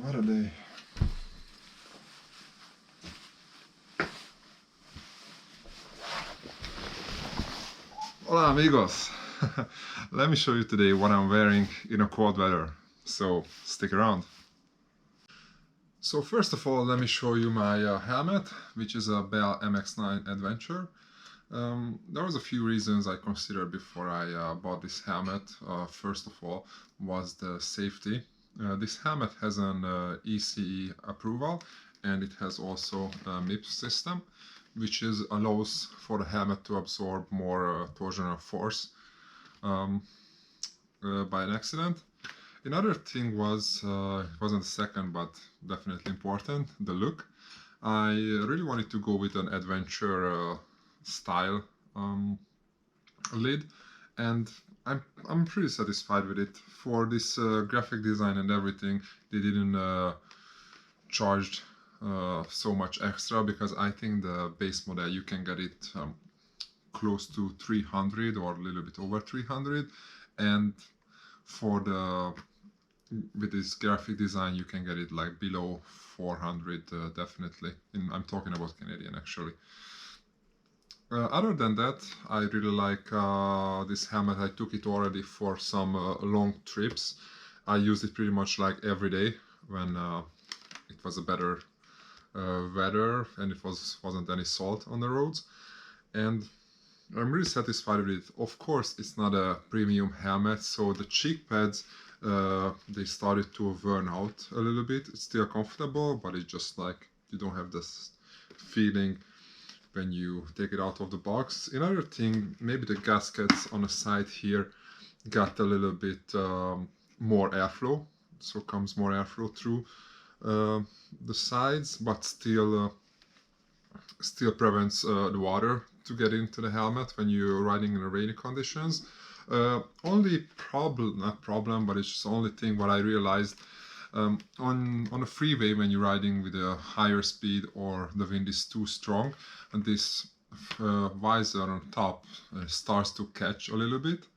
What a day. Hola amigos! Let me show you today what I'm wearing in a cold weather, so stick around. So first of all, let me show you my helmet, which is a Bell MX9 Adventure. There was a few reasons I considered before I bought this helmet. First of all was the safety. This helmet has an ECE approval, and it has also a MIPS system, which allows for the helmet to absorb more torsional force by an accident. Another thing was, it wasn't the second, but definitely important, the look. I really wanted to go with an adventure style lid, and I'm pretty satisfied with it. For this graphic design and everything, they didn't charge so much extra, because I think the base model you can get it close to 300 or a little bit over 300, and for the with this graphic design you can get it like below 400 definitely. I'm talking about Canadian actually. Other than that, I really like this helmet. I took it already for some long trips. I used it pretty much like every day when it was a better weather and it wasn't any salt on the roads, and I'm really satisfied with it. Of course, it's not a premium helmet, so the cheek pads they started to burn out a little bit. It's still comfortable, but it's just like you don't have this feeling when you take it out of the box. Another thing, maybe the gaskets on the side here got a little bit more airflow, so comes more airflow through the sides, but still prevents the water to get into the helmet when you're riding in rainy conditions. Only problem, not problem, but it's just the only thing what I realized on a freeway when you're riding with a higher speed or the wind is too strong, and this visor on top starts to catch a little bit.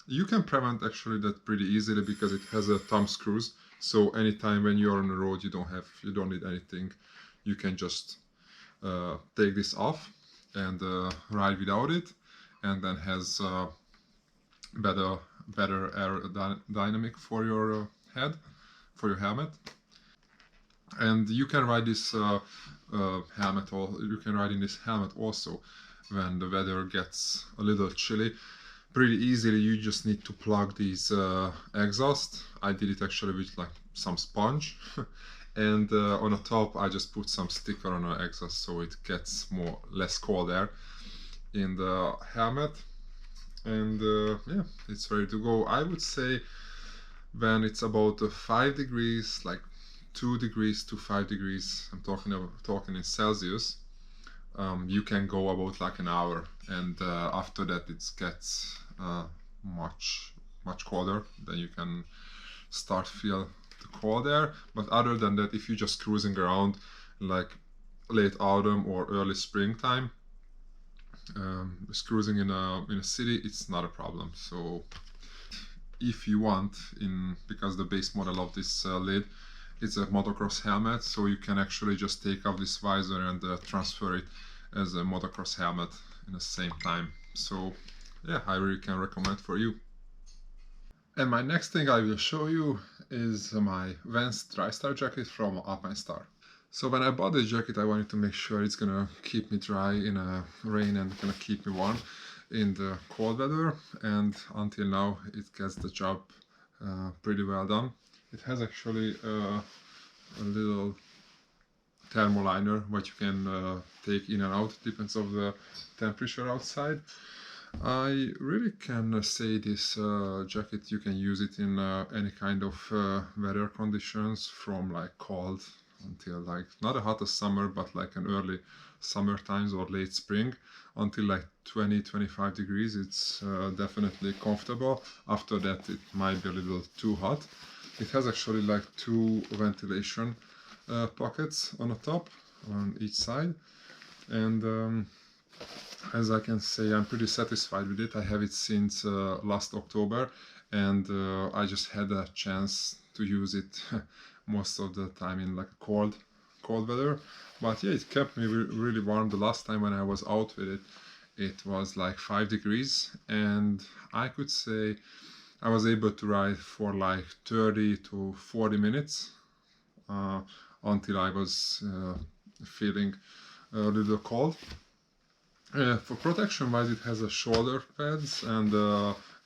You can prevent actually that pretty easily because it has a thumb screws, so anytime when you're on the road you don't need anything. You can just take this off and ride without it, and then has better aerodynamic for your head, for your helmet. And you can ride this helmet, or you can ride in this helmet also when the weather gets a little chilly. Pretty easily, you just need to plug these exhaust. I did it actually with like some sponge and on the top I just put some sticker on the exhaust so it gets less cold air in the helmet, and yeah, it's ready to go. I would say when it's about 5 degrees, like 2 degrees to 5 degrees, I'm talking in Celsius, you can go about like an hour, and after that it gets much colder. Then you can start feel the cold air. But other than that, if you're just cruising around like late autumn or early springtime, cruising in a city, it's not a problem. So if you want, because the base model of this lid, it's a motocross helmet, so you can actually just take off this visor and transfer it as a motocross helmet in the same time. So yeah, I really can recommend for you. And my next thing I will show you is my Vence TriStar jacket from Alpinestar. So when I bought this jacket, I wanted to make sure it's gonna keep me dry in a rain and gonna keep me warm in the cold weather, and until now it gets the job pretty well done. It has actually a little thermoliner what you can take in and out, depends of the temperature outside. I really can say this jacket, you can use it in any kind of weather conditions, from like cold until like not a hottest summer, but like an early summer times or late spring, until like 20-25 degrees. It's definitely comfortable. After that it might be a little too hot. It has actually like 2 ventilation pockets on the top on each side, and as I can say, I'm pretty satisfied with it. I have it since last October, and I just had a chance to use it most of the time in like cold weather. But yeah, it kept me really warm. The last time when I was out with it, it was like 5 degrees, and I could say I was able to ride for like 30 to 40 minutes until I was feeling a little cold. For protection wise, it has a shoulder pads and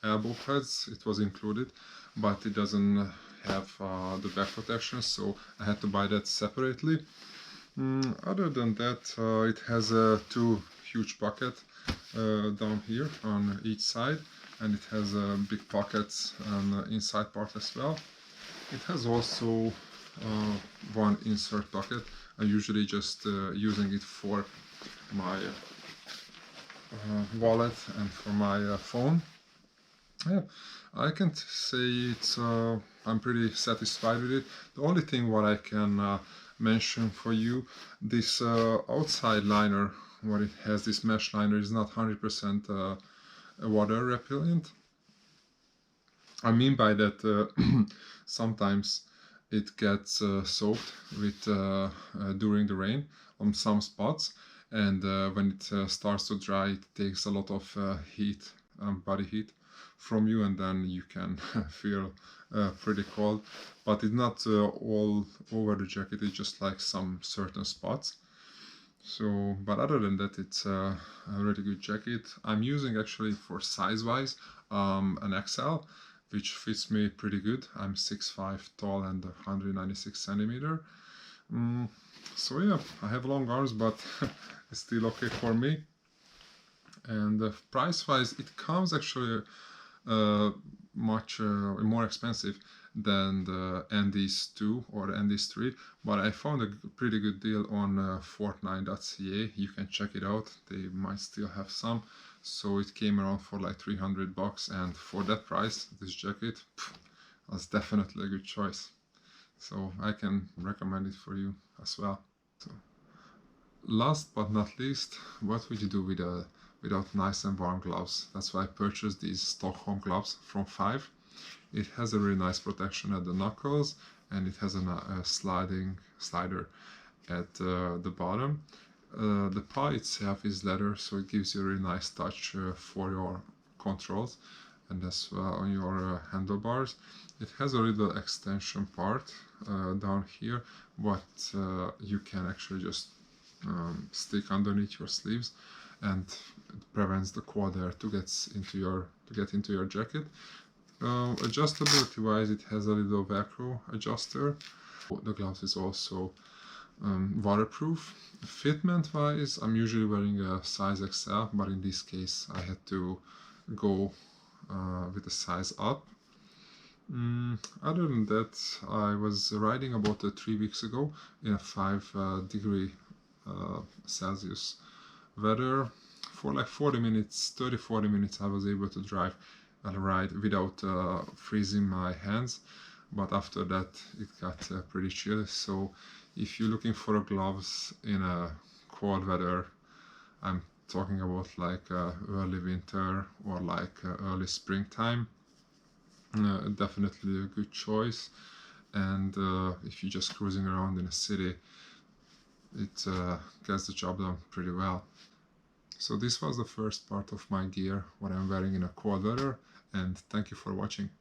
elbow pads. It was included, but it doesn't have the back protection, so I had to buy that separately. Other than that, it has two huge pockets down here on each side, and it has big pockets on the inside part as well. It has also one insert pocket. I'm usually just using it for my wallet and for my phone. Yeah, I can't say it's I'm pretty satisfied with it. The only thing what I can mention for you, this outside liner, what it has, this mesh liner, is not 100% water repellent. I mean by that sometimes it gets soaked with during the rain on some spots, and when it starts to dry, it takes a lot of heat, body heat from you, and then you can feel pretty cold. But it's not all over the jacket, it's just like some certain spots. So, but other than that, it's a really good jacket. I'm using actually for size wise an XL, which fits me pretty good. I'm 6'5" tall and 196 centimeter. So yeah, I have long arms, but it's still okay for me. And price wise, it comes actually much more expensive than the NDs 2 or the NDs 3, but I found a pretty good deal on Fortnite.ca. You can check it out, they might still have some. So it came around for like 300 bucks, and for that price, this jacket was definitely a good choice. So I can recommend it for you as well. So, last but not least, what would you do without nice and warm gloves? That's why I purchased these Stockholm gloves from 5. It has a really nice protection at the knuckles, and it has a slider at the bottom. The paw itself is leather, so it gives you a really nice touch for your controls and as well on your handlebars. It has a little extension part down here, but you can actually just stick underneath your sleeves, and it prevents the cold air to get into your jacket. Adjustability wise, it has a little Velcro adjuster. The gloves is also waterproof. Fitment wise, I'm usually wearing a size XL, but in this case I had to go with a size up. Other than that, I was riding about 3 weeks ago in a 5 degree Celsius weather. For like 40 minutes, 30-40 minutes, I was able to ride without freezing my hands, but after that it got pretty chill. So if you're looking for gloves in a cold weather, I'm talking about like early winter or like early springtime, definitely a good choice. And if you're just cruising around in a city, it gets the job done pretty well. So this was the first part of my gear, what I'm wearing in a cold weather, and thank you for watching.